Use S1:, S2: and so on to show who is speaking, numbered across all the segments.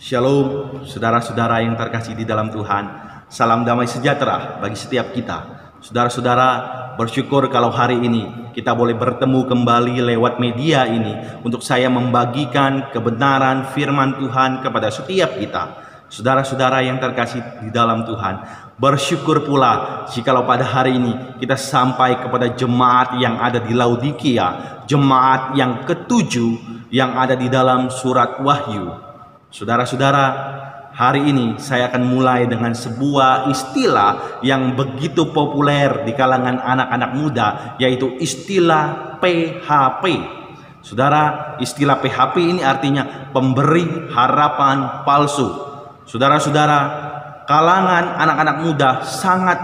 S1: Shalom, saudara-saudara yang terkasih di dalam Tuhan. Salam damai sejahtera bagi setiap kita. Saudara-saudara, bersyukur kalau hari ini kita boleh bertemu kembali lewat media ini untuk saya membagikan kebenaran firman Tuhan kepada setiap kita. Saudara-saudara yang terkasih di dalam Tuhan, bersyukur pula jikalau pada hari ini kita sampai kepada jemaat yang ada di Laodikia, jemaat yang ketujuh yang ada di dalam surat Wahyu. Saudara-saudara, hari ini saya akan mulai dengan sebuah istilah yang begitu populer di kalangan anak-anak muda, yaitu istilah PHP. Saudara, istilah PHP ini artinya pemberi harapan palsu. Saudara-saudara, kalangan anak-anak muda sangat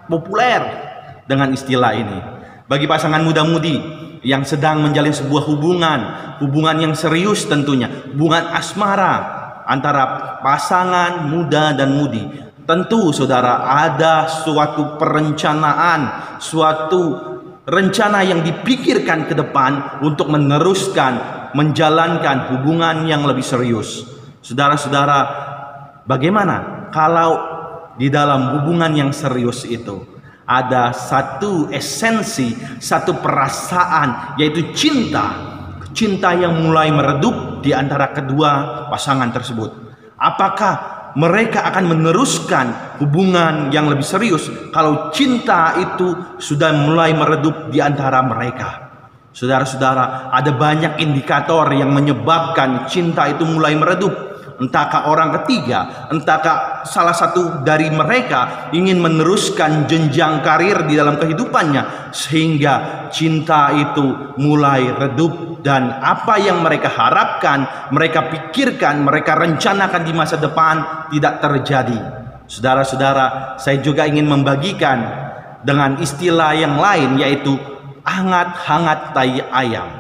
S1: populer dengan istilah ini. Bagi pasangan muda-mudi yang sedang menjalin sebuah hubungan yang serius tentunya, hubungan asmara antara pasangan muda dan mudi. Tentu saudara ada suatu perencanaan, suatu rencana yang dipikirkan ke depan untuk meneruskan, menjalankan hubungan yang lebih serius. Saudara-saudara, bagaimana kalau di dalam hubungan yang serius itu ada satu esensi, satu perasaan, yaitu cinta. Cinta yang mulai meredup di antara kedua pasangan tersebut. Apakah mereka akan meneruskan hubungan yang lebih serius kalau cinta itu sudah mulai meredup di antara mereka? Saudara-saudara, ada banyak indikator yang menyebabkan cinta itu mulai meredup. Entahkah orang ketiga, entahkah salah satu dari mereka ingin meneruskan jenjang karir di dalam kehidupannya, sehingga cinta itu mulai redup, dan apa yang mereka harapkan, mereka pikirkan, mereka rencanakan di masa depan tidak terjadi. Saudara-saudara, saya juga ingin membagikan dengan istilah yang lain, yaitu hangat-hangat tai ayam.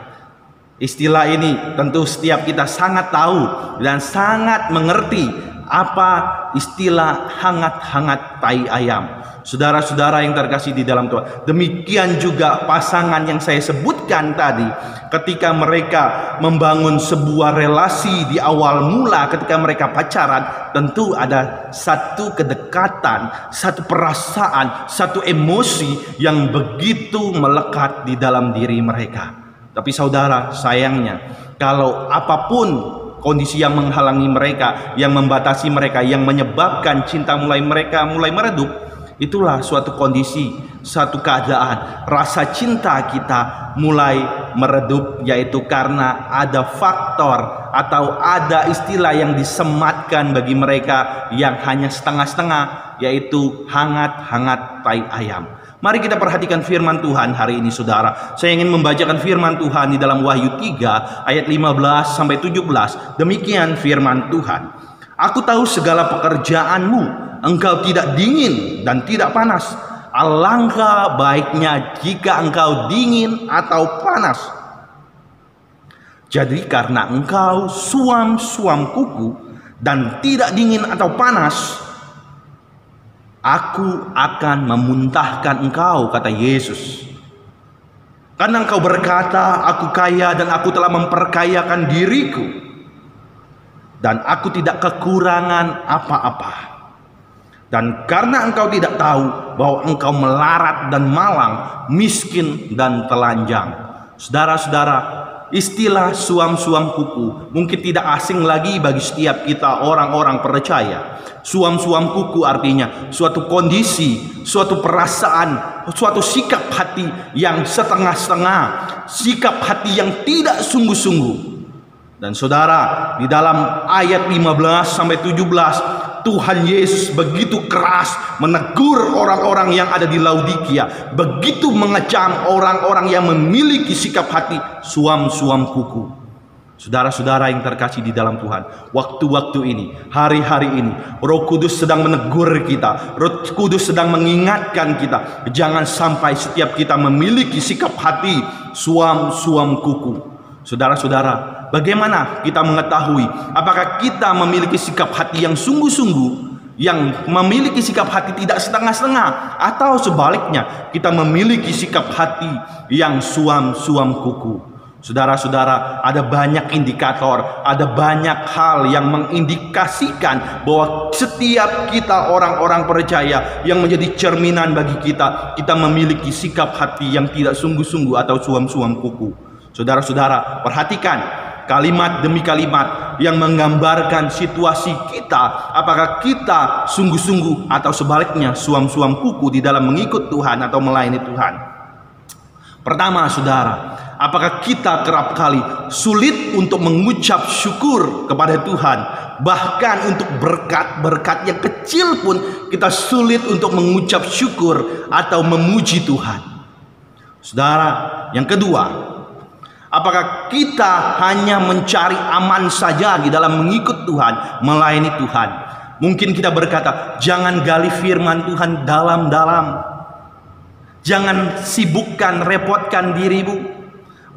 S1: Istilah ini tentu setiap kita sangat tahu dan sangat mengerti apa istilah hangat-hangat tai ayam. Saudara-saudara yang terkasih di dalam Tuhan, demikian juga pasangan yang saya sebutkan tadi, ketika mereka membangun sebuah relasi di awal mula, ketika mereka pacaran, tentu ada satu kedekatan, satu perasaan, satu emosi yang begitu melekat di dalam diri mereka. Tapi saudara, sayangnya kalau apapun kondisi yang menghalangi mereka, yang membatasi mereka, yang menyebabkan cinta mereka mulai meredup, itulah suatu kondisi, suatu keadaan rasa cinta kita mulai meredup, yaitu karena ada faktor atau ada istilah yang disematkan bagi mereka yang hanya setengah-setengah, yaitu hangat-hangat tai ayam. Mari kita perhatikan firman Tuhan hari ini, saudara. Saya ingin membacakan firman Tuhan di dalam Wahyu 3 ayat 15 sampai 17. Demikian firman Tuhan. Aku tahu segala pekerjaanmu, engkau tidak dingin dan tidak panas. Alangkah baiknya jika engkau dingin atau panas. Jadi karena engkau suam-suam kuku dan tidak dingin atau panas, aku akan memuntahkan engkau, kata Yesus. Karena engkau berkata, aku kaya dan aku telah memperkayakan diriku, dan aku tidak kekurangan apa-apa. Dan karena engkau tidak tahu bahwa engkau melarat dan malang, miskin dan telanjang. Saudara-saudara, istilah suam-suam kuku mungkin tidak asing lagi bagi setiap kita orang-orang percaya. Suam-suam kuku artinya suatu kondisi, suatu perasaan, suatu sikap hati yang setengah-setengah, sikap hati yang tidak sungguh-sungguh. Dan saudara, di dalam ayat 15 sampai 17 Tuhan Yesus begitu keras menegur orang-orang yang ada di Laodikia, begitu mengecam orang-orang yang memiliki sikap hati suam-suam kuku. Saudara-saudara yang terkasih di dalam Tuhan, waktu-waktu ini, hari-hari ini, Roh Kudus sedang menegur kita, Roh Kudus sedang mengingatkan kita, jangan sampai setiap kita memiliki sikap hati suam-suam kuku. Saudara-saudara, bagaimana kita mengetahui apakah kita memiliki sikap hati yang sungguh-sungguh, yang memiliki sikap hati tidak setengah-setengah, atau sebaliknya kita memiliki sikap hati yang suam-suam kuku? Saudara-saudara, ada banyak indikator, ada banyak hal yang mengindikasikan bahwa setiap kita orang-orang percaya yang menjadi cerminan bagi kita, kita memiliki sikap hati yang tidak sungguh-sungguh atau suam-suam kuku. Saudara-saudara, perhatikan kalimat demi kalimat yang menggambarkan situasi kita, apakah kita sungguh-sungguh atau sebaliknya suam-suam kuku di dalam mengikut Tuhan atau melayani Tuhan. Pertama, saudara, apakah kita kerap kali sulit untuk mengucap syukur kepada Tuhan? Bahkan untuk berkat-berkat yang kecil pun kita sulit untuk mengucap syukur atau memuji Tuhan. Saudara, yang kedua, apakah kita hanya mencari aman saja di dalam mengikut Tuhan, melayani Tuhan? Mungkin kita berkata, jangan gali firman Tuhan dalam-dalam. Jangan sibukkan, repotkan dirimu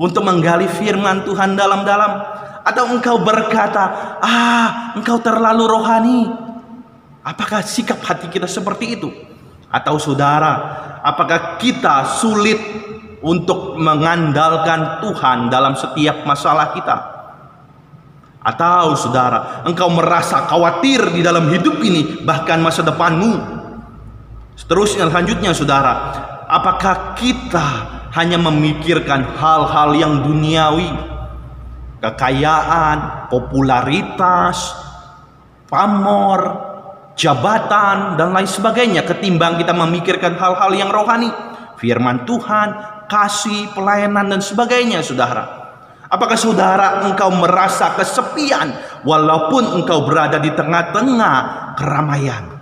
S1: untuk menggali firman Tuhan dalam-dalam. Atau engkau berkata, engkau terlalu rohani. Apakah sikap hati kita seperti itu? Atau saudara, apakah kita sulit untuk mengandalkan Tuhan dalam setiap masalah kita? Atau saudara, engkau merasa khawatir di dalam hidup ini, bahkan masa depanmu? Selanjutnya saudara, apakah kita hanya memikirkan hal-hal yang duniawi, kekayaan, popularitas, pamor, jabatan, dan lain sebagainya, ketimbang kita memikirkan hal-hal yang rohani, firman Tuhan, kasih, pelayanan, dan sebagainya, saudara? Apakah saudara engkau merasa kesepian walaupun engkau berada di tengah-tengah keramaian?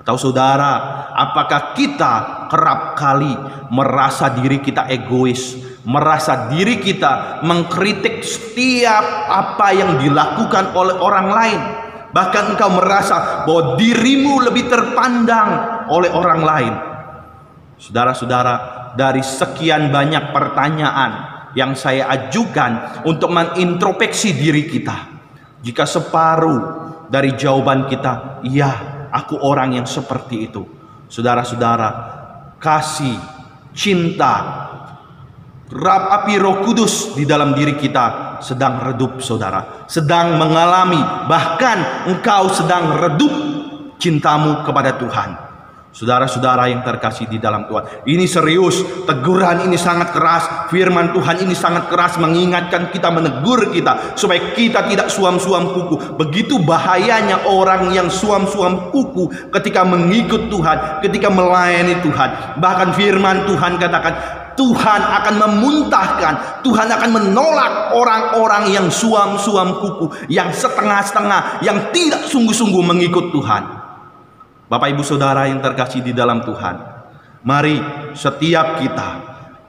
S1: Atau saudara, apakah kita kerap kali merasa diri kita egois, merasa diri kita mengkritik setiap apa yang dilakukan oleh orang lain? Bahkan engkau merasa bahwa dirimu lebih terpandang oleh orang lain. Saudara-saudara, dari sekian banyak pertanyaan yang saya ajukan untuk mengintrospeksi diri kita, jika separuh dari jawaban kita, iya, aku orang yang seperti itu, saudara-saudara, kasih, cinta, api Roh Kudus di dalam diri kita sedang redup, saudara, sedang mengalami, bahkan engkau sedang redup cintamu kepada Tuhan. Saudara-saudara yang terkasih di dalam Tuhan, ini serius, teguran ini sangat keras, firman Tuhan ini sangat keras, mengingatkan kita, menegur kita supaya kita tidak suam-suam kuku. Begitu bahayanya orang yang suam-suam kuku ketika mengikut Tuhan, ketika melayani Tuhan. Bahkan firman Tuhan katakan, Tuhan akan memuntahkan, Tuhan akan menolak orang-orang yang suam-suam kuku, yang setengah-setengah, yang tidak sungguh-sungguh mengikut Tuhan. Bapak Ibu Saudara yang terkasih di dalam Tuhan, mari setiap kita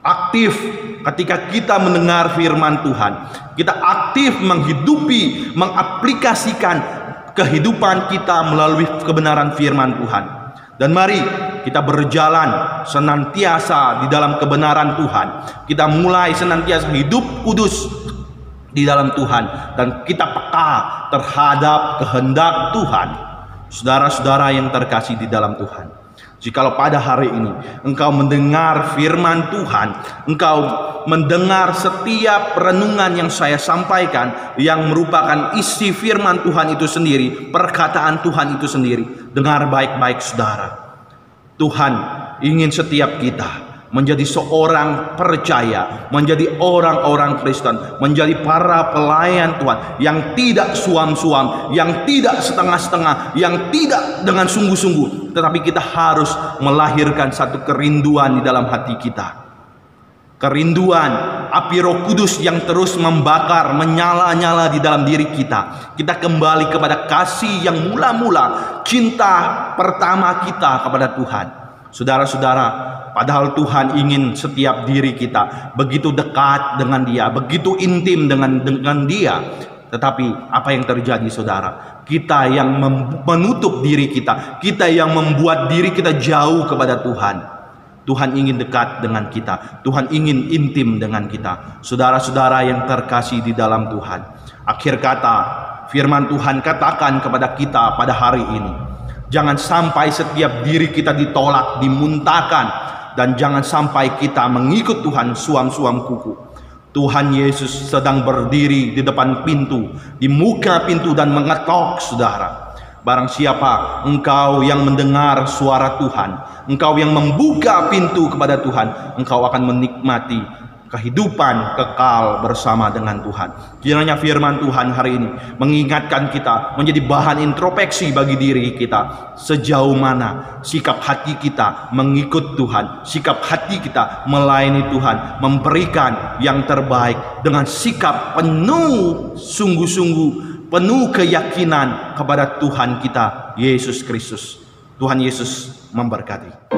S1: aktif ketika kita mendengar firman Tuhan. Kita aktif menghidupi, mengaplikasikan kehidupan kita melalui kebenaran firman Tuhan. Dan mari kita berjalan senantiasa di dalam kebenaran Tuhan. Kita mulai senantiasa hidup kudus di dalam Tuhan, dan kita peka terhadap kehendak Tuhan. Saudara-saudara yang terkasih di dalam Tuhan, jikalau pada hari ini engkau mendengar firman Tuhan, engkau mendengar setiap renungan yang saya sampaikan yang merupakan isi firman Tuhan itu sendiri, perkataan Tuhan itu sendiri, dengar baik-baik saudara. Tuhan ingin setiap kita menjadi seorang percaya, menjadi orang-orang Kristen, menjadi para pelayan Tuhan yang tidak suam-suam, yang tidak setengah-setengah, yang tidak dengan sungguh-sungguh, tetapi kita harus melahirkan satu kerinduan di dalam hati kita. Kerinduan api Roh Kudus yang terus membakar, menyala-nyala di dalam diri kita. Kita kembali kepada kasih yang mula-mula, cinta pertama kita kepada Tuhan. Saudara-saudara, padahal Tuhan ingin setiap diri kita begitu dekat dengan Dia, begitu intim dengan Dia. Tetapi apa yang terjadi, saudara? Kita yang menutup diri kita, kita yang membuat diri kita jauh kepada Tuhan. Tuhan ingin dekat dengan kita, Tuhan ingin intim dengan kita. Saudara-saudara yang terkasih di dalam Tuhan, akhir kata firman Tuhan katakan kepada kita pada hari ini, jangan sampai setiap diri kita ditolak, dimuntahkan, dan jangan sampai kita mengikut Tuhan suam-suam kuku. Tuhan Yesus sedang berdiri di depan pintu, di muka pintu dan mengetok, saudara. Barang siapa engkau yang mendengar suara Tuhan, engkau yang membuka pintu kepada Tuhan, engkau akan menikmati kehidupan kekal bersama dengan Tuhan. Kiranya firman Tuhan hari ini mengingatkan kita, menjadi bahan introspeksi bagi diri kita. Sejauh mana sikap hati kita mengikut Tuhan, sikap hati kita melayani Tuhan, memberikan yang terbaik dengan sikap penuh sungguh-sungguh, penuh keyakinan kepada Tuhan kita Yesus Kristus. Tuhan Yesus memberkati.